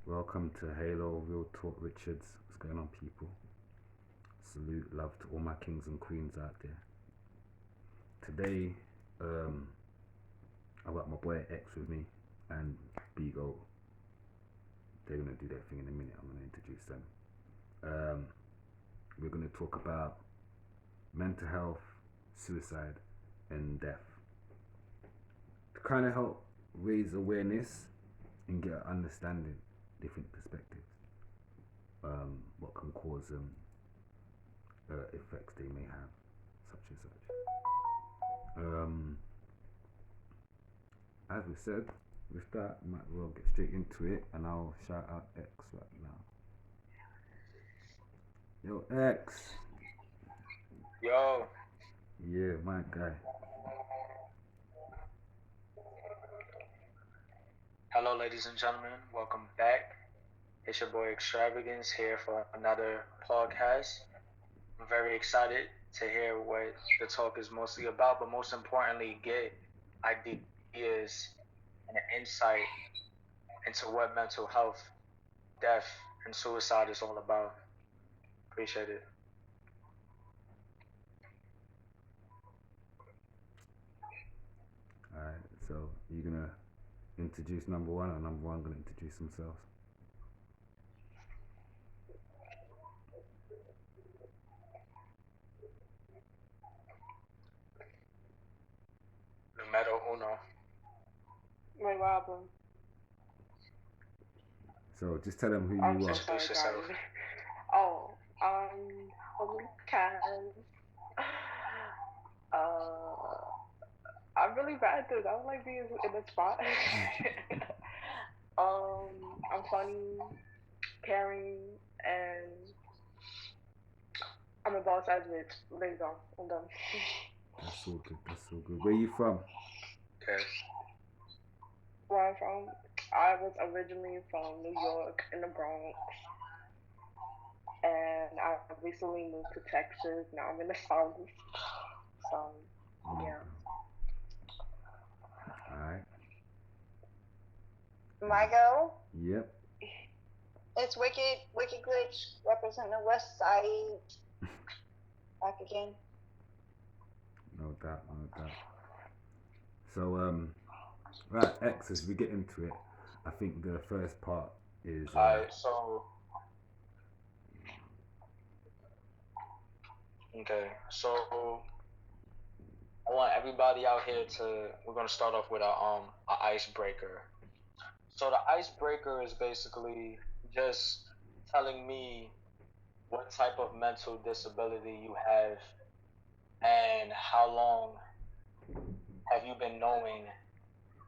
Welcome to Halo Real Talk Richards. What's going on, people? Salute, love to all my kings and queens out there. Today, I got my boy X with me and Bigo. They're gonna do their thing in a minute. I'm gonna introduce them. We're gonna talk about mental health, suicide, and death to kind of help raise awareness and get an understanding, different perspectives, what can cause effects they may have, such and such. As we said, with that, might as well get straight into it, and I'll shout out X right now. Yo, X. Yo. Yeah, my guy. Hello, ladies and gentlemen. Welcome back. It's your boy Xtravagance here for another podcast. I'm very excited to hear what the talk is mostly about, but most importantly, get ideas and insight into what mental health, death, and suicide is all about. Appreciate it. Alright, so you gonna introduce number one, or number one gonna introduce themselves? Numero uno. My problem. So just tell them who I'm you so are. sorry, Introduce yourself. guys. Oh, Kaz. I'm really bad at this. I don't like being in the spot. I'm funny, caring, and I'm a boss as bitch. There you go. I'm done. That's all good. That's all good. Where you from? Okay. Where I'm from, I was originally from New York in the Bronx. And I recently moved to Texas. Now I'm in the South. So, yeah. Alright. Migo, Yep. it's Wicked Glitch representing the West Side. Back again. No doubt, no doubt. So, right, X, as we get into it, I think the first part is. Alright, so. Okay, so I want everybody out here to. We're gonna start off with a icebreaker. So the icebreaker is basically just telling me what type of mental disability you have and how long have you been knowing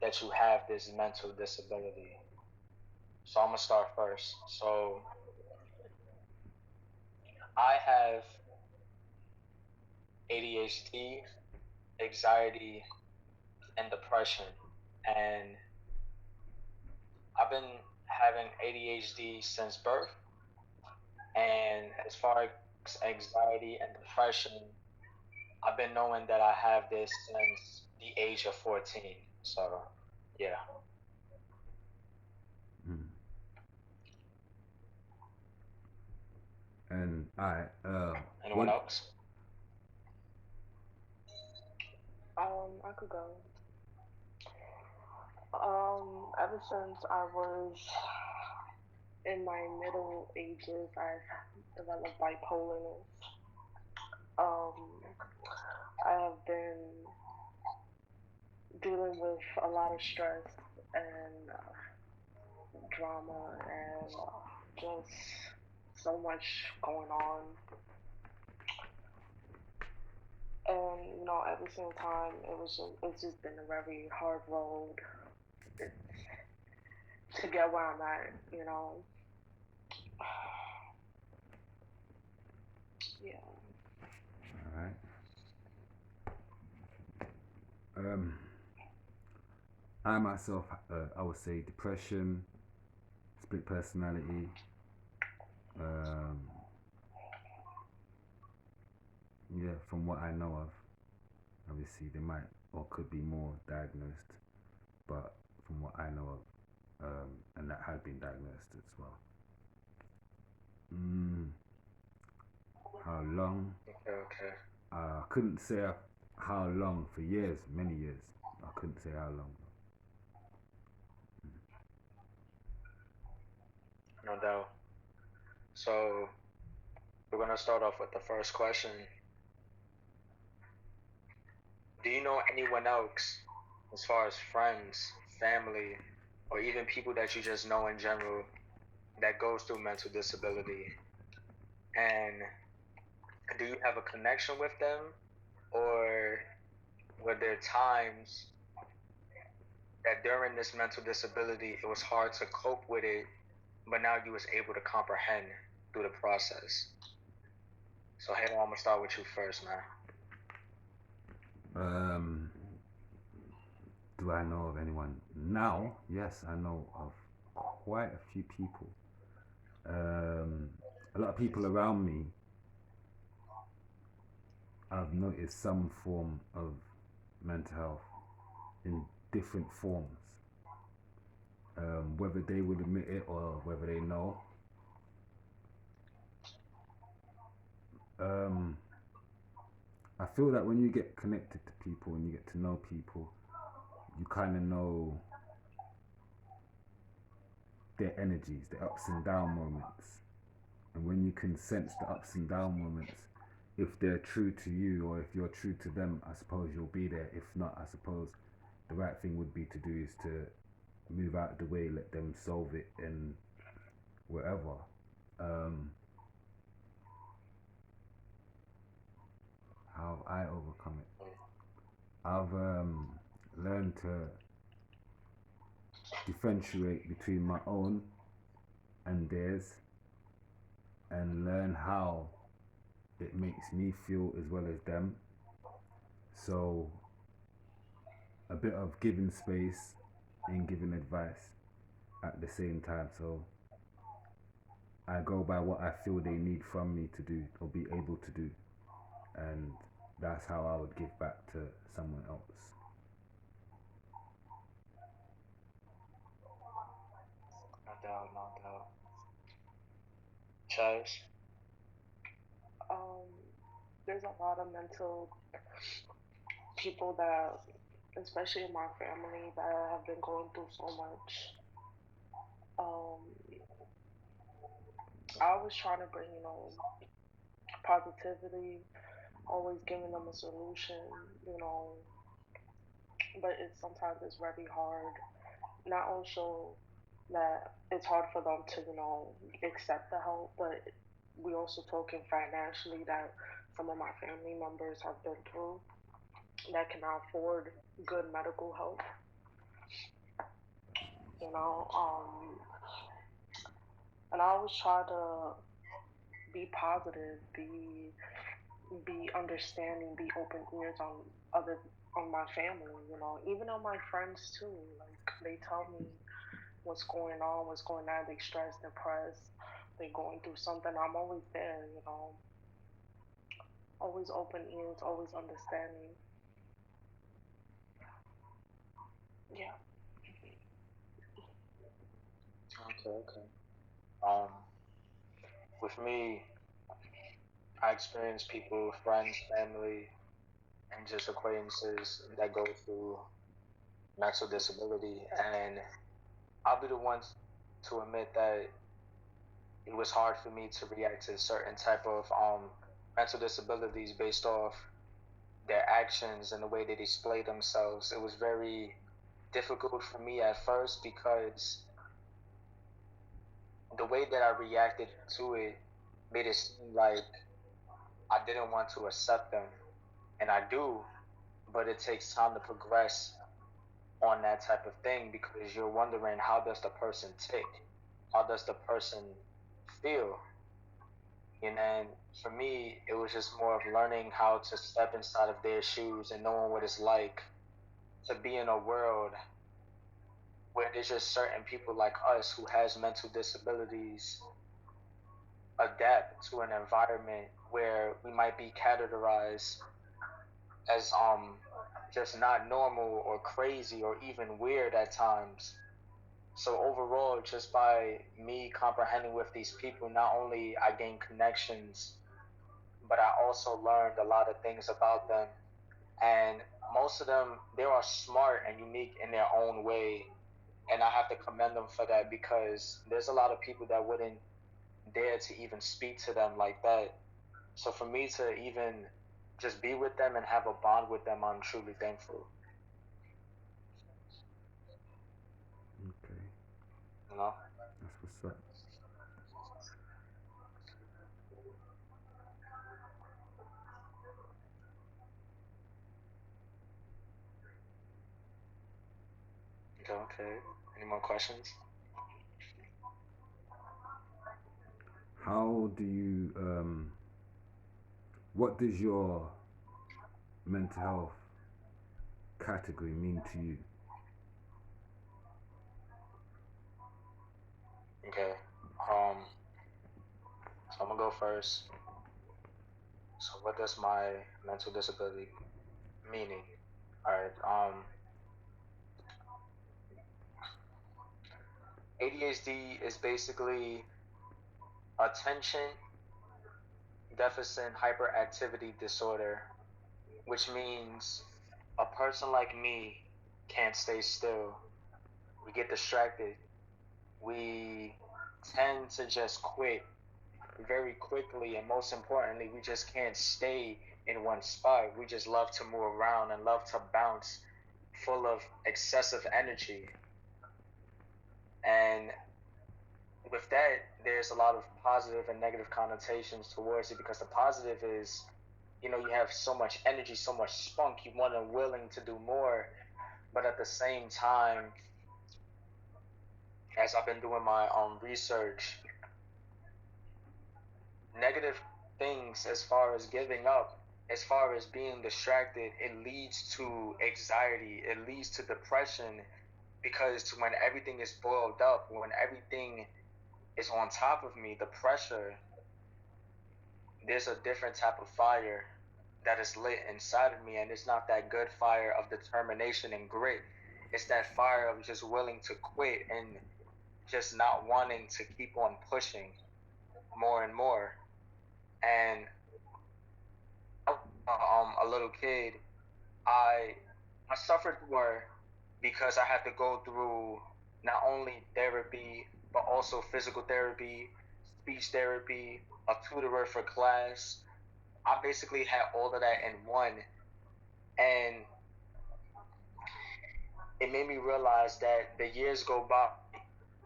that you have this mental disability. So I'm gonna start first. So I have ADHD, anxiety, and depression, and I've been having ADHD since birth. And as far as anxiety and depression, I've been knowing that I have this since the age of 14. So, yeah. And alright, Anyone else? I could go. Ever since I was in my middle ages, I've developed bipolarness. I have been dealing with a lot of stress and drama and just so much going on. And every single time it's just been a very hard road to get where I'm at. Yeah. Alright. I myself, I would say depression, split personality, yeah, from what I know of. Obviously, there might or could be more diagnosed, but from what I know of, and that had been diagnosed as well. How long? Okay. I couldn't say how long for years, many years. I couldn't say how long. No doubt. So we're gonna start off with the first question. Do you know anyone else, as far as friends, family, or even people that you just know in general, that goes through mental disability? And do you have a connection with them, or were there times that during this mental disability it was hard to cope with it, but now you was able to comprehend through the process? So Halo, I'm gonna start with you first, man. Do I know of anyone now? Yes, I know of quite a few people. A lot of people around me, I've noticed some form of mental health in different forms. Whether they would admit it or whether they know. I feel that when you get connected to people and you get to know people, you kind of know their energies, their ups and down moments. And when you can sense the ups and down moments, if they're true to you or if you're true to them, I suppose you'll be there. If not, I suppose the right thing would be to do is to move out of the way, let them solve it and whatever. How have I overcome it? I've learned to differentiate between my own and theirs and learn how it makes me feel as well as them. So a bit of giving space and giving advice at the same time. So I go by what I feel they need from me to do or be able to do. And that's how I would give back to someone else. No doubt, no doubt. Chaz? There's a lot of mental people that, especially in my family, that have been going through so much. Um, I always trying to bring, positivity, always giving them a solution, but sometimes it's very hard. Not also that it's hard for them to, accept the help, but we also talking financially that some of my family members have been through that cannot afford good medical help. you know. And I always try to be positive, be understanding, be open ears on my family, even on my friends too. Like they tell me what's going on, they stressed, depressed, they going through something. I'm always there, always open ears, always understanding. Yeah. Okay. Um, with me, I experience people, friends, family, and just acquaintances that go through mental disability, and I'll be the one to admit that it was hard for me to react to certain type of mental disabilities based off their actions and the way they display themselves. It was very difficult for me at first because the way that I reacted to it made it seem like I didn't want to accept them. And I do, but it takes time to progress on that type of thing because you're wondering how does the person tick? How does the person feel? And then for me, it was just more of learning how to step inside of their shoes and knowing what it's like to be in a world where there's just certain people like us who has mental disabilities adapt to an environment where we might be categorized as just not normal or crazy or even weird at times. So overall, just by me comprehending with these people, not only I gained connections, but I also learned a lot of things about them. And most of them, they are smart and unique in their own way. And I have to commend them for that because there's a lot of people that wouldn't dare to even speak to them like that. So for me to even just be with them and have a bond with them, I'm truly thankful. Okay, You know? that's what's up. Okay, okay. Any more questions? How do you what does your mental health category mean to you? Okay. Um, so I'm gonna go first. So what does my mental disability meaning? All right. ADHD is basically attention deficit hyperactivity disorder, which means a person like me can't stay still. We get distracted. We tend to just quit very quickly, and most importantly, we just can't stay in one spot. We just love to move around and love to bounce, full of excessive energy. And with that, there's a lot of positive and negative connotations towards it because the positive is, you have so much energy, so much spunk, you want to willing to do more, but at the same time, as I've been doing my research, negative things as far as giving up, as far as being distracted, it leads to anxiety, it leads to depression because when everything is boiled up, when everything is on top of me, the pressure, there's a different type of fire that is lit inside of me, and it's not that good fire of determination and grit. It's that fire of just willing to quit and just not wanting to keep on pushing more and more. And a little kid, I I suffered more because I had to go through not only therapy but also physical therapy, speech therapy, a tutorer for class. I basically had all of that in one, and it made me realize that the years go by,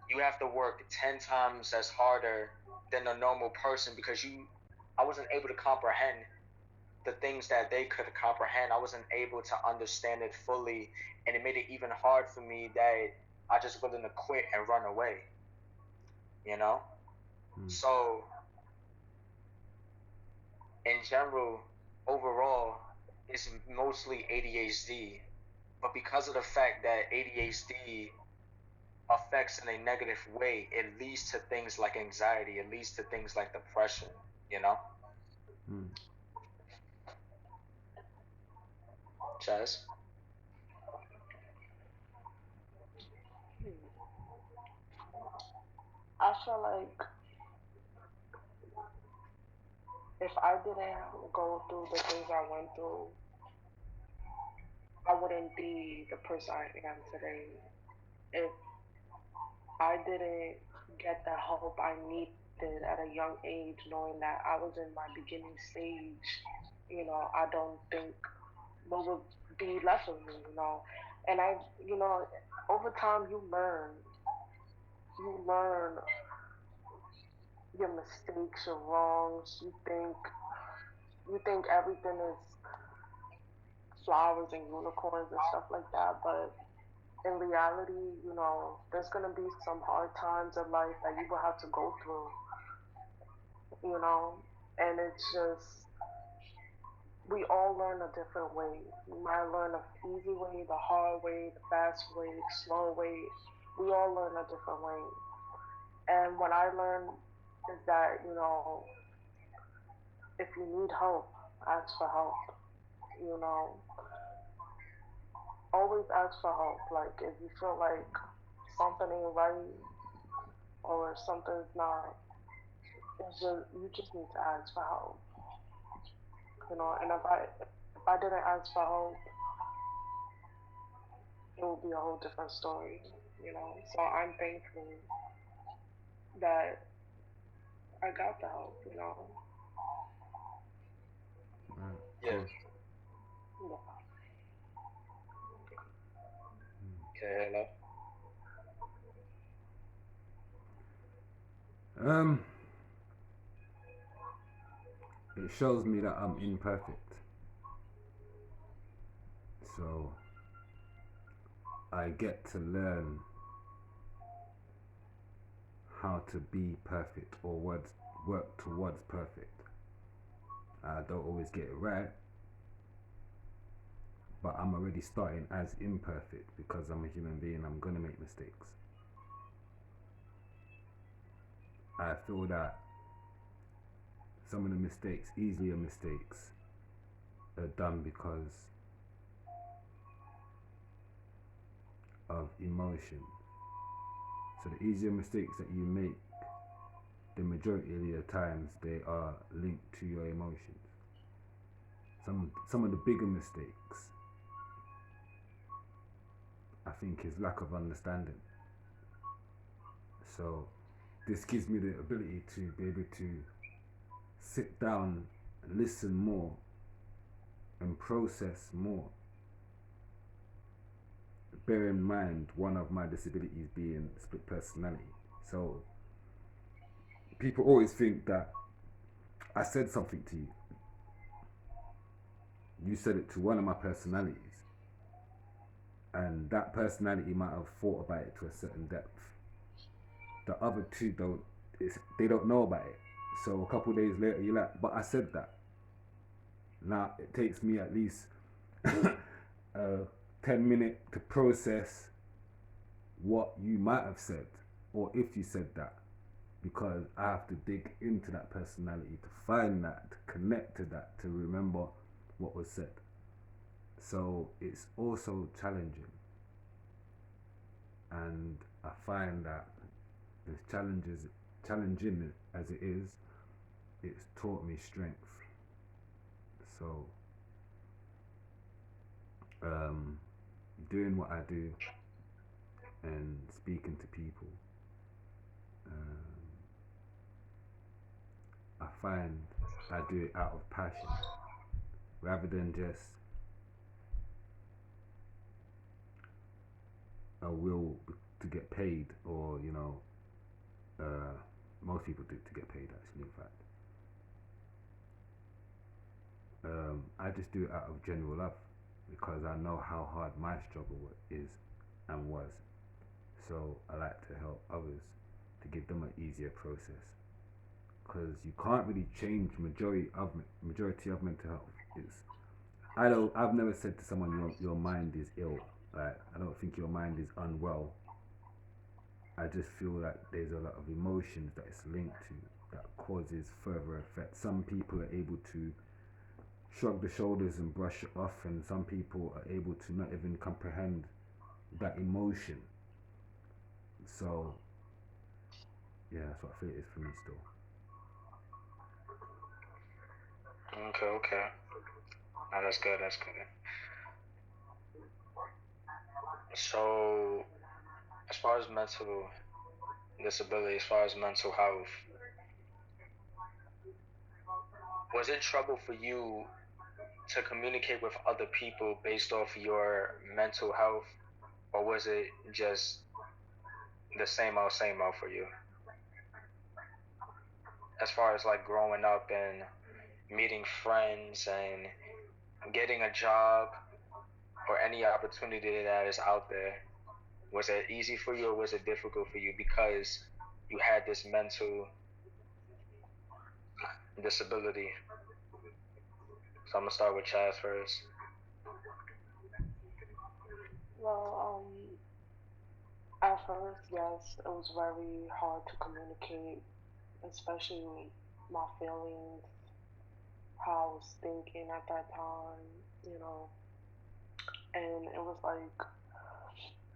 you have to work 10 times as harder than a normal person because I wasn't able to comprehend the things that they could comprehend. I wasn't able to understand it fully, and it made it even hard for me that I just wanted to quit and run away, you know? Mm. So, in general, overall, it's mostly ADHD, but because of the fact that ADHD affects in a negative way, it leads to things like anxiety, it leads to things like depression, you know? Mm. Chaz? Hmm. I feel like if I didn't go through the things I went through, I wouldn't be the person I am today. If I didn't get the help I needed at a young age, knowing that I was in my beginning stage, I don't think what would be left of me. And over time you learn your mistakes, your wrongs. You think everything is flowers and unicorns and stuff like that, but in reality, there's gonna be some hard times in life that you will have to go through, you know, and it's just we all learn a different way. You might learn the easy way, the hard way, the fast way, the slow way. We all learn a different way. And what I learned is that, if you need help, ask for help. You know, always ask for help. Like if you feel like something ain't right or something's not, it's just you just need to ask for help, you know. And if I didn't ask for help, it would be a whole different story, you know. So I'm thankful that I got the help, you know. Right, of Yeah. course. Yeah. Okay. Hello. Um, it shows me that I'm imperfect. So I get to learn how to be perfect or work towards perfect. I don't always get it right, but I'm already starting as imperfect because I'm a human being. I'm gonna make mistakes. I feel that some of the mistakes, easier mistakes, are done because of emotion. So the easier mistakes that you make, the majority of the times they are linked to your emotions. Some of the bigger mistakes, I think, is lack of understanding. So this gives me the ability to be able to sit down, listen more, and process more. Bear in mind one of my disabilities being split personality. So people always think that I said something to you. You said it to one of my personalities, and that personality might have thought about it to a certain depth. The other two don't. They don't know about it. So a couple of days later, you're like, "But I said that." Now it takes me at least 10 minutes to process what you might have said, or if you said that, because I have to dig into that personality to find that, to connect to that, to remember what was said. So it's also challenging, and I find that as challenging as it is, it's taught me strength. So doing what I do and speaking to people, I find I do it out of passion rather than just a will to get paid, or most people do to get paid, actually, in fact. I just do it out of general love because I know how hard my struggle is and was. So I like to help others to give them an easier process, because you can't really change majority of mental health. I've never said to someone your mind is ill. Like, I don't think your mind is unwell. I just feel like there's a lot of emotions that it's linked to that causes further effects. Some people are able to shrug the shoulders and brush it off, and some people are able to not even comprehend that emotion. So yeah, that's what I feel it is for me still. Okay. Okay. No, that's good. That's good. So, as far as mental disability, as far as mental health, was it trouble for you to communicate with other people based off your mental health, or was it just the same old for you? As far as like growing up and meeting friends and getting a job or any opportunity that is out there, was it easy for you or was it difficult for you because you had this mental disability? So I'm gonna start with Chaz first. Well, at first, yes, it was very hard to communicate, especially my feelings, how I was thinking at that time, you know. And it was like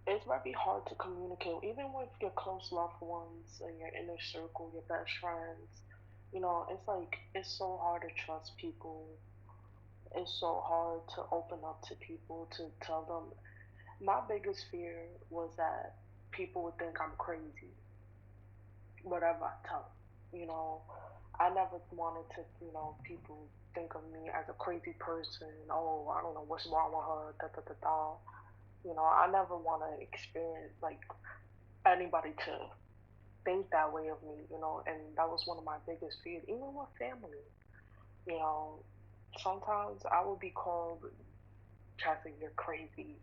it's very hard to communicate, even with your close loved ones and your inner circle, your best friends. It's like it's so hard to trust people. It's so hard to open up to people, to tell them. My biggest fear was that people would think I'm crazy, whatever I tell them. I never wanted to, people think of me as a crazy person. Oh, I don't know what's wrong with her, da da da da. I never want to experience like anybody to think that way of me, and that was one of my biggest fears, even with family. You know, Sometimes I would be called, Chassie, you're crazy.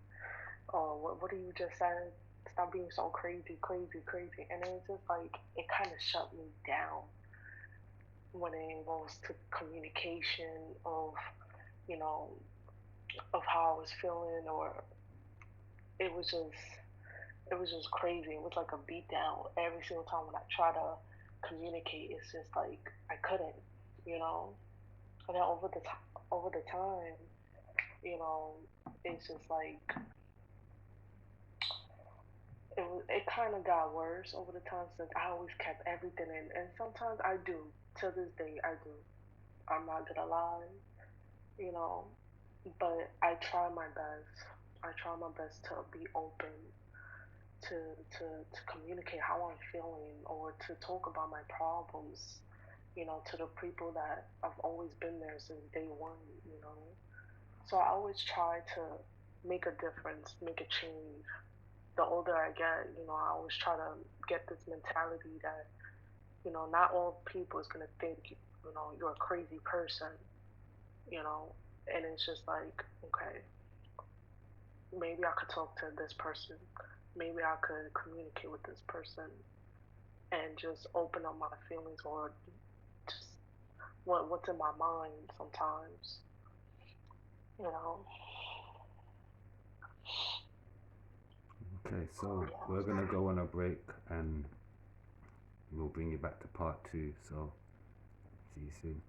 Oh, what do you just said? Stop being so crazy, crazy, crazy. And it's just like, it kind of shut me down when it goes to communication you know, of how I was feeling, or it was just, it was just crazy. It was like a beat down every single time when I try to communicate. It's just like I couldn't, you know. And then over the time, you know, it's just like it kind of got worse over the time since I always kept everything in, and sometimes I do. To this day, I do. I'm not gonna lie, you know, but I try my best. I try my best to be open, to to communicate how I'm feeling, or to talk about my problems, to the people that I've always been there since day one. So I always try to make a difference, make a change. The older I get, I always try to get this mentality that, not all people is gonna think, you're a crazy person, you know, and it's just like, okay, maybe I could talk to this person, maybe I could communicate with this person, and just open up my feelings, or just what's in my mind sometimes, you know. Okay, so we're Yeah. gonna go on a break and we'll bring you back to part two. So see you soon.